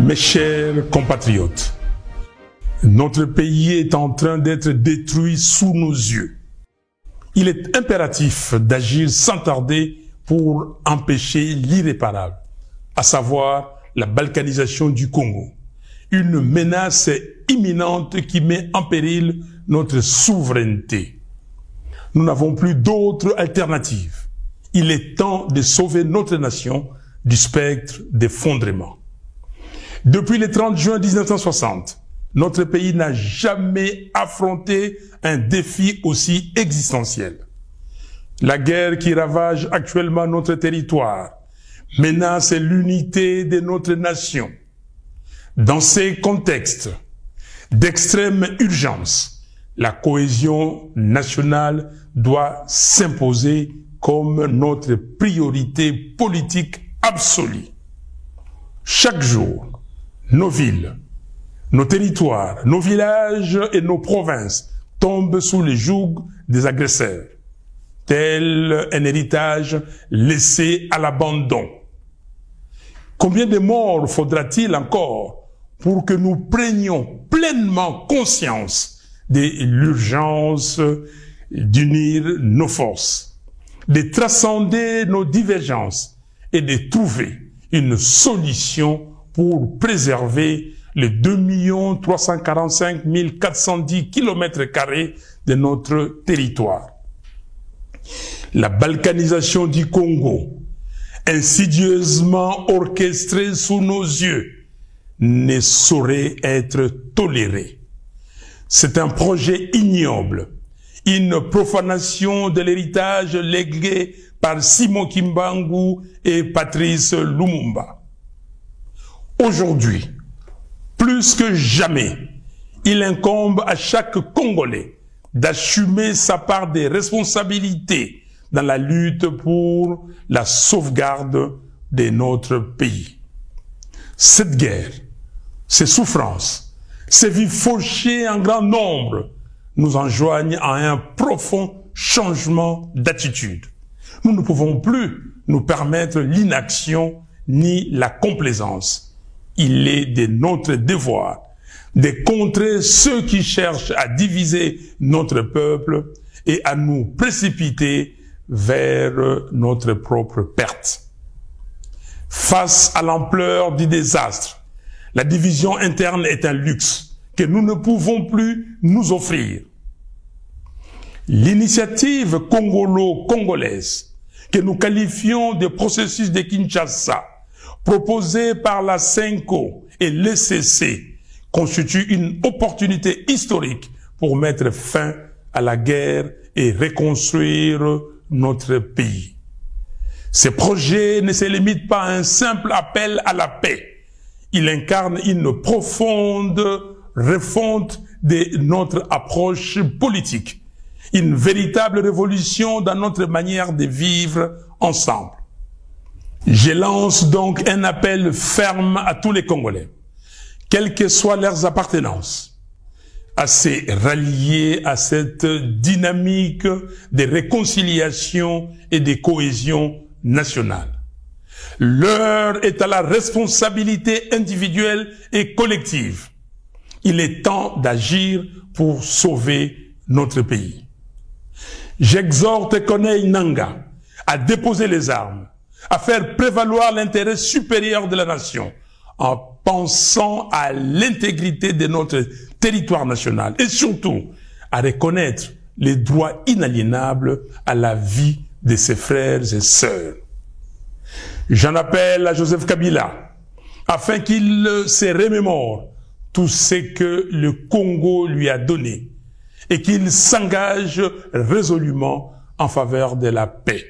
Mes chers compatriotes, notre pays est en train d'être détruit sous nos yeux. Il est impératif d'agir sans tarder pour empêcher l'irréparable, à savoir la balkanisation du Congo. Une menace imminente qui met en péril notre souveraineté. Nous n'avons plus d'autre alternative. Il est temps de sauver notre nation du spectre d'effondrement. Depuis le 30 juin 1960, notre pays n'a jamais affronté un défi aussi existentiel. La guerre qui ravage actuellement notre territoire menace l'unité de notre nation. Dans ces contextes d'extrême urgence, la cohésion nationale doit s'imposer comme notre priorité politique absolue. Chaque jour, nos villes, nos territoires, nos villages et nos provinces tombent sous le joug des agresseurs, tel un héritage laissé à l'abandon. Combien de morts faudra-t-il encore pour que nous prenions pleinement conscience de l'urgence d'unir nos forces, de transcender nos divergences et de trouver une solution pour préserver les 2 345 410 km² de notre territoire. La balkanisation du Congo, insidieusement orchestrée sous nos yeux, ne saurait être tolérée. C'est un projet ignoble, une profanation de l'héritage légué par Simon Kimbangu et Patrice Lumumba. Aujourd'hui, plus que jamais, il incombe à chaque Congolais d'assumer sa part des responsabilités dans la lutte pour la sauvegarde de notre pays. Cette guerre, ces souffrances, ces vies fauchées en grand nombre nous enjoignent à un profond changement d'attitude. Nous ne pouvons plus nous permettre l'inaction ni la complaisance. Il est de notre devoir de contrer ceux qui cherchent à diviser notre peuple et à nous précipiter vers notre propre perte. Face à l'ampleur du désastre, la division interne est un luxe que nous ne pouvons plus nous offrir. L'initiative congolo-congolaise, que nous qualifions de processus de Kinshasa, proposée par la CENCO et l'ECC, constitue une opportunité historique pour mettre fin à la guerre et reconstruire notre pays. Ce projet ne se limite pas à un simple appel à la paix. Il incarne une profonde refonte de notre approche politique, une véritable révolution dans notre manière de vivre ensemble. Je lance donc un appel ferme à tous les Congolais, quelles que soient leurs appartenances, à se rallier à cette dynamique de réconciliation et de cohésion nationale. L'heure est à la responsabilité individuelle et collective. Il est temps d'agir pour sauver notre pays. J'exhorte Corneille Nangaa à déposer les armes, à faire prévaloir l'intérêt supérieur de la nation, en pensant à l'intégrité de notre territoire national et surtout à reconnaître les droits inaliénables à la vie de ses frères et sœurs. J'en appelle à Joseph Kabila afin qu'il se remémore tout ce que le Congo lui a donné et qu'il s'engage résolument en faveur de la paix.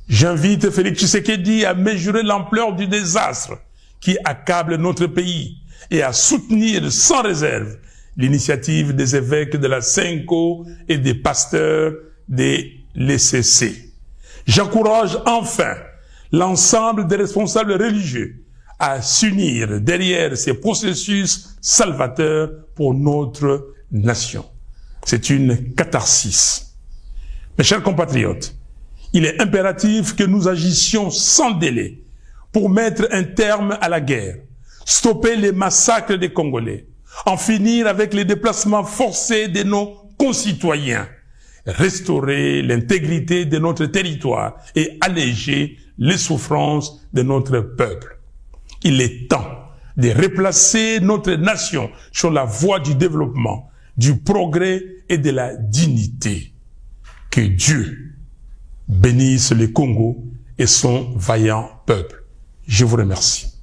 J'invite Félix Tshisekedi à mesurer l'ampleur du désastre qui accable notre pays et à soutenir sans réserve l'initiative des évêques de la CENCO et des pasteurs de l'ECC. J'encourage enfin l'ensemble des responsables religieux à s'unir derrière ces processus salvateurs pour notre nation. C'est une catharsis. Mes chers compatriotes, il est impératif que nous agissions sans délai pour mettre un terme à la guerre, stopper les massacres des Congolais, en finir avec les déplacements forcés de nos concitoyens, restaurer l'intégrité de notre territoire et alléger les souffrances de notre peuple. Il est temps de replacer notre nation sur la voie du développement, du progrès et de la dignité. Que Dieu bénisse le Congo et son vaillant peuple. Je vous remercie.